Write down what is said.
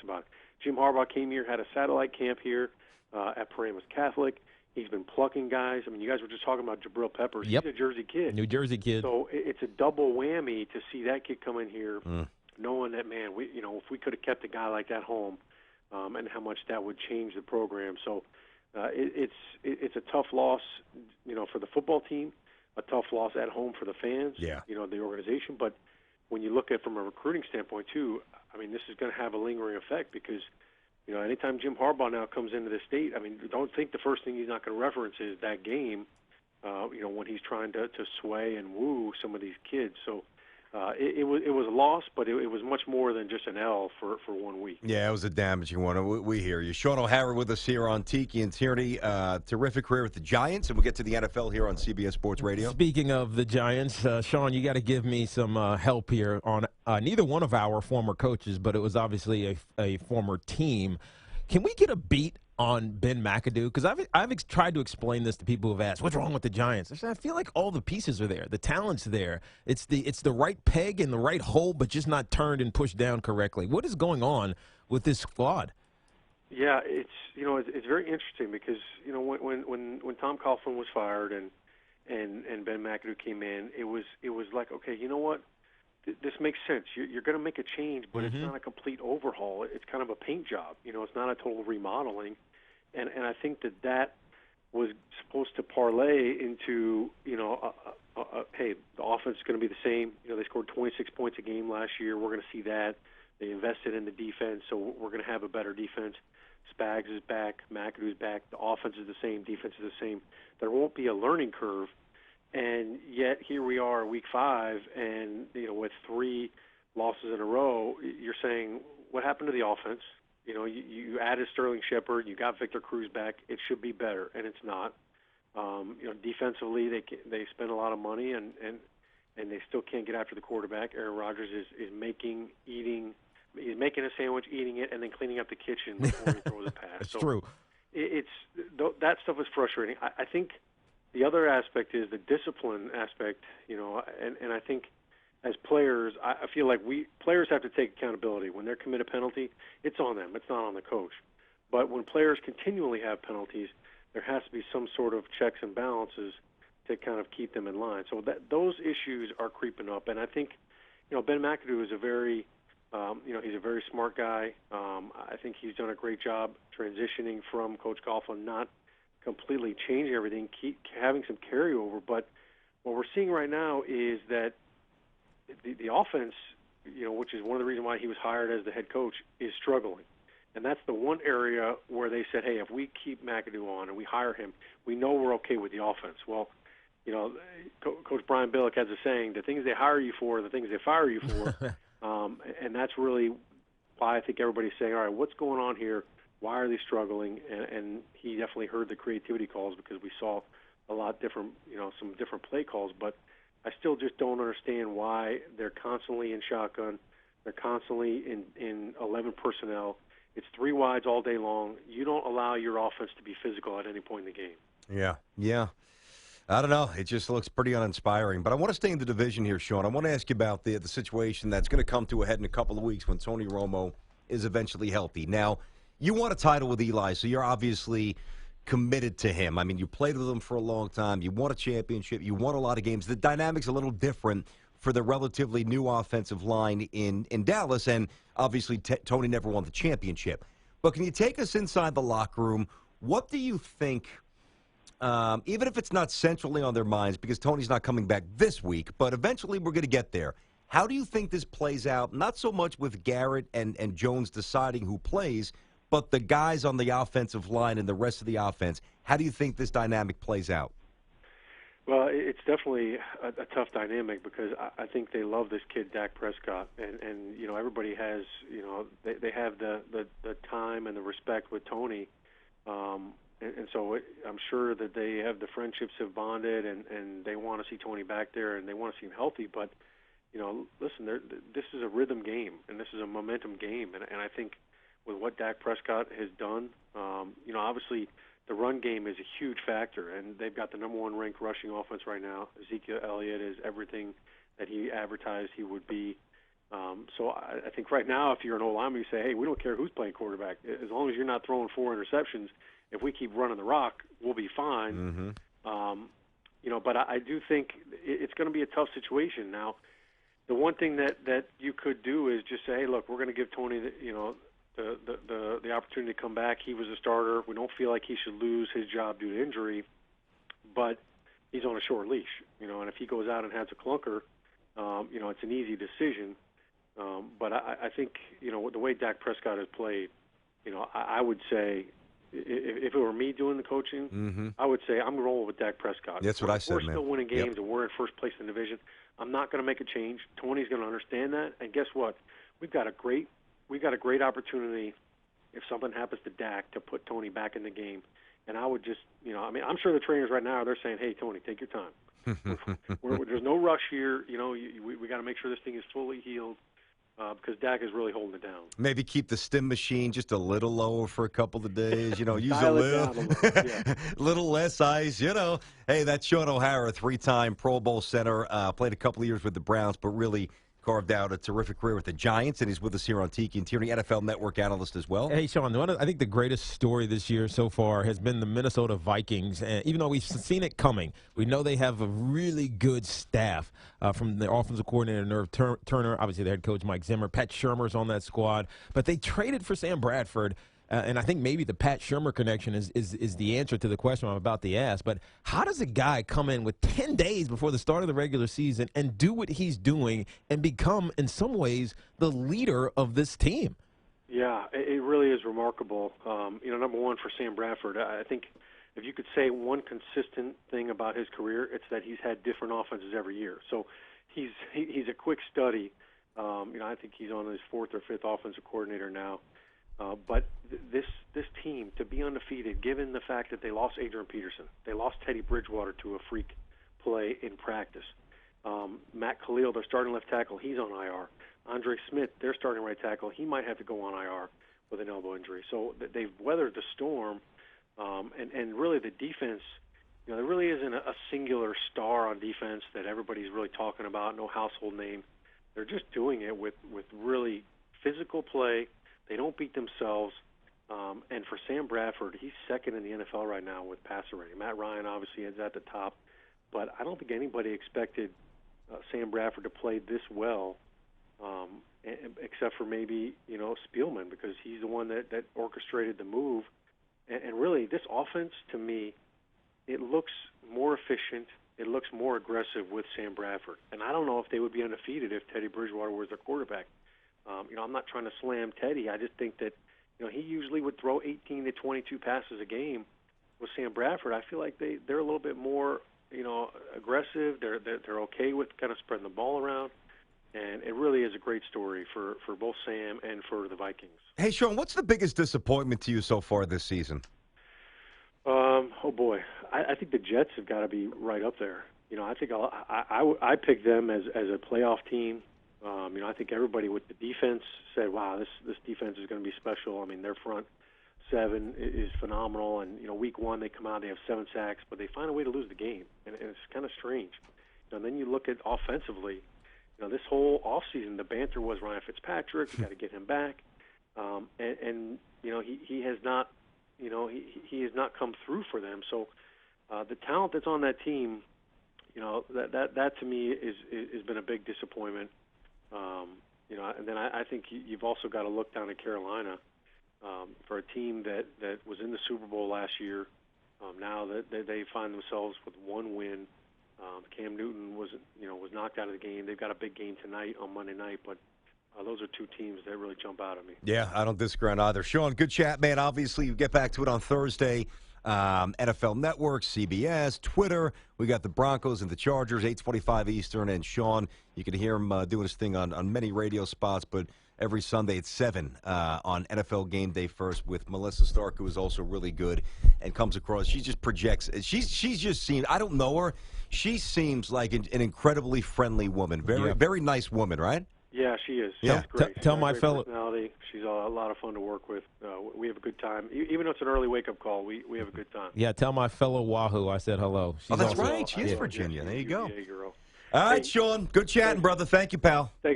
about it. Jim Harbaugh came here, had a satellite camp here at Paramus Catholic. He's been plucking guys. I mean, you guys were just talking about Jabril Peppers. Yep. He's a Jersey kid. New Jersey kid. So it's a double whammy to see that kid come in here knowing that, man, if we could have kept a guy like that home and how much that would change the program. So it's a tough loss, for the football team, a tough loss at home for the fans, the organization. But when you look at it from a recruiting standpoint, too, I mean, this is going to have a lingering effect because, anytime Jim Harbaugh now comes into the state, I mean, don't think the first thing he's not going to reference is that game, when he's trying to sway and woo some of these kids. So it was a loss, but it was much more than just an L for 1 week. Yeah, it was a damaging one. We hear you. Shaun O'Hara with us here on Tiki and Tierney. Terrific career with the Giants, and we'll get to the NFL here on CBS Sports Radio. Speaking of the Giants, Shaun, you got to give me some help here on neither one of our former coaches, but it was obviously a former team. Can we get a beat on Ben McAdoo? Because I've tried to explain this to people who've asked, what's wrong with the Giants? I feel like all the pieces are there. The talent's there. It's the right peg in the right hole, but just not turned and pushed down correctly. What is going on with this squad? Yeah, it's very interesting because when Tom Coughlin was fired and Ben McAdoo came in, it was like, okay, you know what? This makes sense. You're going to make a change, but it's not a complete overhaul. It's kind of a paint job. It's not a total remodeling. And I think that was supposed to parlay into, hey, the offense is going to be the same. They scored 26 points a game last year. We're going to see that. They invested in the defense, so we're going to have a better defense. Spags is back. McAdoo's back. The offense is the same. Defense is the same. There won't be a learning curve. And yet here we are, week 5, and with 3 losses in a row, you're saying, what happened to the offense? You added Sterling Shepard, you got Victor Cruz back. It should be better, and it's not. Defensively, they spend a lot of money, and they still can't get after the quarterback. Aaron Rodgers is making a sandwich, eating it, and then cleaning up the kitchen before he throws a pass. That's true. That stuff is frustrating. I think the other aspect is the discipline aspect, and I think as players, I feel like players have to take accountability. When they're commit a penalty, it's on them. It's not on the coach. But when players continually have penalties, there has to be some sort of checks and balances to kind of keep them in line. So those issues are creeping up, and I think, Ben McAdoo is a very, he's a very smart guy. I think he's done a great job transitioning from Coach Coughlin, not completely changing everything, keep having some carryover. But what we're seeing right now is that the offense, which is one of the reasons why he was hired as the head coach, is struggling. And that's the one area where they said, hey, if we keep McAdoo on and we hire him, we know we're okay with the offense. Well, Coach Brian Billick has a saying, the things they hire you for are the things they fire you for. And that's really why I think everybody's saying, all right, what's going on here? Why are they struggling? And he definitely heard the creativity calls because we saw a lot different, some different play calls. But I still just don't understand why they're constantly in shotgun. They're constantly in 11 personnel. It's 3 wides all day long. You don't allow your offense to be physical at any point in the game. Yeah. I don't know. It just looks pretty uninspiring. But I want to stay in the division here, Shaun. I want to ask you about the situation that's going to come to a head in a couple of weeks when Tony Romo is eventually healthy. Now, you won a title with Eli, so you're obviously committed to him. I mean, you played with him for a long time. You won a championship. You won a lot of games. The dynamic's a little different for the relatively new offensive line in Dallas, and obviously Tony never won the championship. But can you take us inside the locker room? What do you think, even if it's not centrally on their minds, because Tony's not coming back this week, but eventually we're going to get there. How do you think this plays out, not so much with Garrett and Jones deciding who plays, but the guys on the offensive line and the rest of the offense? How do you think this dynamic plays out? Well, it's definitely a tough dynamic because I think they love this kid, Dak Prescott, and everybody has, they have the time and the respect with Tony, and so I'm sure that they have the friendships have bonded, and they want to see Tony back there, and they want to see him healthy. But listen, this is a rhythm game, and this is a momentum game, and I think with what Dak Prescott has done, obviously the run game is a huge factor, and they've got the number 1 ranked rushing offense right now. Ezekiel Elliott is everything that he advertised he would be. So I think right now, if you're an O-lineman, you say, hey, we don't care who's playing quarterback. As long as you're not throwing 4 interceptions, if we keep running the rock, we'll be fine. But I do think it's going to be a tough situation. Now, the one thing that you could do is just say, hey, look, we're going to give Tony the opportunity to come back. He was a starter. We don't feel like he should lose his job due to injury, but he's on a short leash, and if he goes out and has a clunker, it's an easy decision. But I think, the way Dak Prescott has played, I would say, if it were me doing the coaching, I would say I'm rolling with Dak Prescott. That's what I said, man. We're still winning games, and we're in first place in the division. I'm not going to make a change. Tony's going to understand that, and guess what? We've got a great opportunity if something happens to Dak to put Tony back in the game. And I would just, I'm sure the trainers right now, they're saying, hey, Tony, take your time. There's no rush here. We got to make sure this thing is fully healed. Because Dak is really holding it down. Maybe keep the stim machine just a little lower for a couple of days. Use a little less ice. Hey, that's Shaun O'Hara, 3-time Pro Bowl center. Played a couple of years with the Browns, but really carved out a terrific career with the Giants, and he's with us here on Tiki and Tierney, NFL Network analyst as well. Hey, Shaun, I think the greatest story this year so far has been the Minnesota Vikings. And even though we've seen it coming, we know they have a really good staff from their offensive coordinator, Nerve Turner, obviously their head coach, Mike Zimmer. Pat Shermer's on that squad. But they traded for Sam Bradford. And I think maybe the Pat Shermer connection is the answer to the question I'm about to ask. But how does a guy come in with 10 days before the start of the regular season and do what he's doing and become, in some ways, the leader of this team? Yeah, it really is remarkable. Number one, for Sam Bradford, I think if you could say one consistent thing about his career, it's that he's had different offenses every year. So he's a quick study. I think he's on his 4th or 5th offensive coordinator now. But this team, to be undefeated, given the fact that they lost Adrian Peterson, they lost Teddy Bridgewater to a freak play in practice. Matt Khalil, their starting left tackle, he's on IR. Andre Smith, their starting right tackle, he might have to go on IR with an elbow injury. So they've weathered the storm, and really the defense, there really isn't a singular star on defense that everybody's really talking about, no household name. They're just doing it with really physical play. They don't beat themselves. And for Sam Bradford, he's second in the NFL right now with passer rating. Matt Ryan obviously is at the top, but I don't think anybody expected Sam Bradford to play this well, except for maybe Spielman, because he's the one that orchestrated the move. And really, this offense, to me, it looks more efficient. It looks more aggressive with Sam Bradford. And I don't know if they would be undefeated if Teddy Bridgewater was their quarterback. I'm not trying to slam Teddy. I just think that, he usually would throw 18 to 22 passes a game. With Sam Bradford, I feel like they're a little bit more, aggressive. They're okay with kind of spreading the ball around. And it really is a great story for both Sam and for the Vikings. Hey, Shaun, what's the biggest disappointment to you so far this season? Oh, boy. I think the Jets have got to be right up there. I think I picked them as a playoff team. I think everybody with the defense said, wow, this defense is going to be special. I mean, their front seven is phenomenal. And, week one they come out, they have 7 sacks, but they find a way to lose the game. And it's kind of strange. And then you look at offensively, this whole offseason, the banter was Ryan Fitzpatrick, you got to get him back. He has not, he has not come through for them. So the talent that's on that team, that to me has been a big disappointment. And then I think you've also got to look down at Carolina for a team that was in the Super Bowl last year. Now that they find themselves with 1 win. Cam Newton was knocked out of the game. They've got a big game tonight on Monday night, but those are 2 teams that really jump out at me. Yeah, I don't disagree on either. Shaun, good chat, man. Obviously, you get back to it on Thursday. NFL Network, CBS, Twitter. We got the Broncos and the Chargers, 8:25 Eastern. And Shaun, you can hear him doing his thing on many radio spots, but every Sunday at 7 on NFL Game Day First with Melissa Stark, who is also really good and comes across. She just projects. She's just seemed, I don't know her. She seems like an incredibly friendly woman. Very nice woman, right? Yeah, she is. Yeah. She's great. Tell She's my great fellow. Personality. She's a lot of fun to work with. We have a good time. Even though it's an early wake-up call, we have a good time. Yeah, tell my fellow Wahoo I said hello. She's that's right. She is Virginia. There you go. Girl. All right, Shaun. Good chatting, brother. Thank you, pal. Thanks.